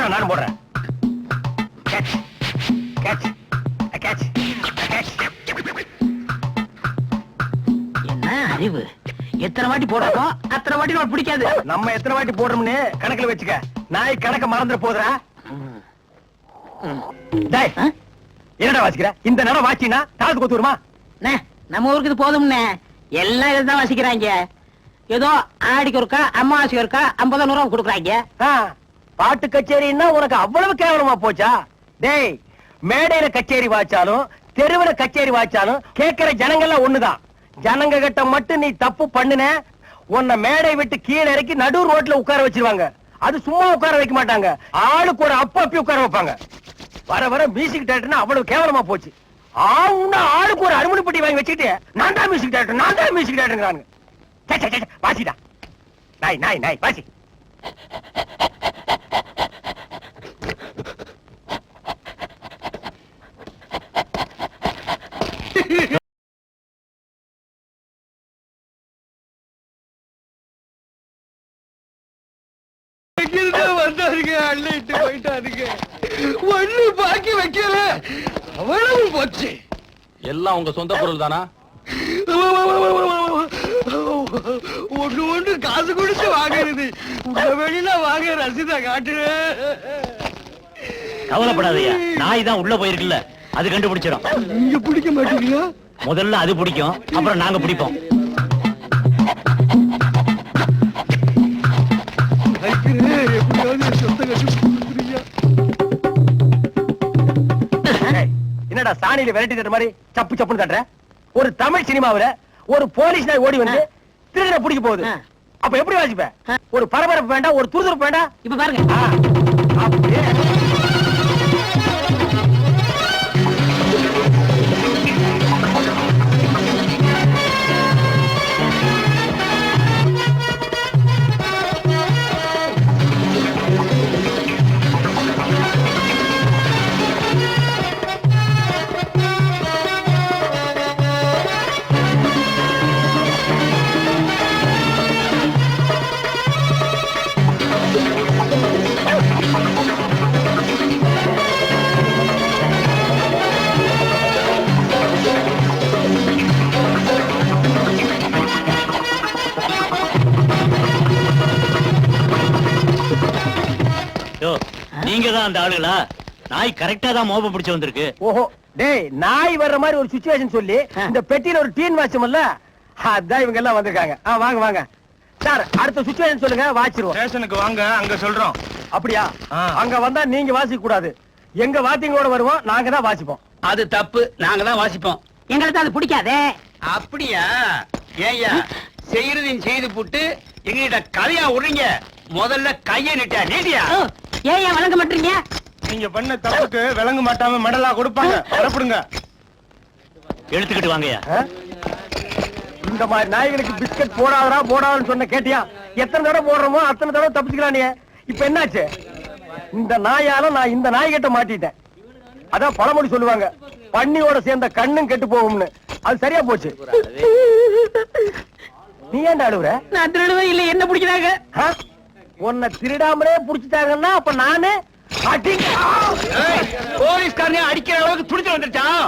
போடுறேன், நானும் போடுறேன். Catch, catch, catch, catch. என்ன அறிவு? எத்தனை வாட்டி போடுறோம் அத்தனை வாட்டி நோட் பிடிக்காது. நம்ம எத்தனை வாட்டி போடுறோம்னு கணக்குல வச்சுக்க. நாய் கணக்க மறந்துட போதுரா. டேய், என்னடா வாசிக்கிற? இந்த நேரம் வாச்சினா தாளத்து கொத்து வருமா? நம்ம ஊருக்கு இது போதும்னே. எல்லாம் இதுதான் வாசிக்கிறாங்க. ஏதோ ஆடிக்கு ஒருக்கா அம்மாவாசைக்கு ஒருக்கா 50 ரூபா கொடுக்குறாங்க. பாட்டு கச்சேரின்னா உனக்கு அவ்வளவு கேவலமா போச்சா? டேய், மேடையில கச்சேரி வாச்சாலும் தெருவுல கச்சேரி வாச்சாலும் கேட்கிற ஜனங்கள்லாம் ஒண்ணுதான். ஜனங்க கிட்ட மட்டும் நீ தப்பு பண்ணுன, உன்னை மேடை விட்டு கீழே இறக்கி நடு ரோட்ல உட்கார வச்சிருவாங்க. அது சும்மா உட்கார வைக்க மாட்டாங்க, ஆளுக்கு ஒரு அப்பி உட்கார வைப்பாங்க. வர வர மியூசிக் டைரக்டர்னா அவ்வளவு கேவலமா போச்சு. ஆளுக்கு ஒரு அருமணி பெட்டி வாங்கி வச்சுக்கிட்டு நான் தான் மியூசிக் டைரக்டர், நான் தான் மியூசிக் டைரக்டர். வாசிடா, நாய் நாய் நாய் வாசி. வந்தாருங்க, அள்ளிட்டு போயிட்டாருங்க. ஒண்ணு பாக்கி வைக்கல, அவ்வளவு போச்சு. எல்லாம் உங்க சொந்த பொருள் தானா? ஒண்ணு ஒண்ணு காசு கொடுத்து வாங்குறது, உங்க வெளியில வாங்க ரசீதா காட்டு. கவலைப்படாதயா, நாய் தான் உள்ள போயிருக்குல்ல, அது கண்டுபிடிச்சிடும். நீங்க பிடிக்க மாட்டீங்களா? முதல்ல அது பிடிக்கும், அப்புறம் நாங்க பிடிப்போம். என்னடா சாணியில விரட்டி தட்ட மாதிரி சப்பு சப்புன்னு தட்டுற? ஒரு தமிழ் சினிமாவுல ஒரு போலீஸ் நாய் ஓடி வந்து திருடனை பிடிக்க போகுது. அப்ப எப்படி வாசிப்ப? ஒரு பரபரப்பு வேண்டாம், ஒரு துருதுருப்பு வேண்டாம். இப்ப பாருங்க. அப்படியே நீங்க தான் அந்த ஆளுங்களா? நாய் கரெக்டா தான் மோப்ப பிடிச்சு வந்திருக்கு. ஓஹோ, டேய், நாய் வர்ற மாதிரி ஒரு சிச்சுவேஷன் சொல்லி இந்த பெட்டியில ஒரு டீன் வாச்சமல்ல, அதான் இவங்க எல்லாம் வந்திருக்காங்க. வாங்க வாங்க சார், அடுத்த சிச்சுவேஷன் சொல்லுங்க, வாச்சிருவோம். ஸ்டேஷனுக்கு வாங்க, அங்க சொல்றோம். அப்படியா? அங்க வந்தா நீங்க வாசிக்க கூடாது, எங்க வாத்தியங்களோட வருவோம், நாங்க தான் வாசிப்போம். அது தப்பு, நாங்க தான் வாசிப்போம். எங்களுக்கு அது பிடிக்காதே. அப்படியா? ஏய்யா, செய்யறதையும் செய்து போட்டு எங்ககிட்ட கதையா விடுறீங்க. முதல்ல கையை நீட்டியா? ஏன் வழங்க மாட்டீங்க? நீங்க பண்ண தப்புக்கு விளங்க மாட்டாம மெடலா கொடுப்பாங்க. வரப்படுங்க. எடுத்துக்கிட்டு வாங்கயா. இந்த மாதிரி நாய்களுக்கு பிஸ்கட் போடாதடா போடாதுன்னு சொன்ன கேட்டியா? எத்தனை தடவை போடுறோமோ அத்தனை தடவை தப்பிச்சுக்கலாம். நீ இப்ப என்னாச்சு? இந்த நாயால நான் இந்த நாய்கிட்ட மாட்டிட்டேன். அதான் பழமொழி சொல்லுவாங்க, பன்னியோட சேர்ந்த கண்ணும் கெட்டு போகும்னு. அது சரியா போச்சு. நீ ஏன்டா அழுவுற? நான் திருடுவே இல்ல, என்ன பிடிக்கிறாங்க? உன்னை திருடாமலே புடிச்சிட்டாங்கன்னா அப்ப நானு போலீஸ்காரனே அடிக்கிற அளவுக்கு துடிச்சு வந்துருச்சான்.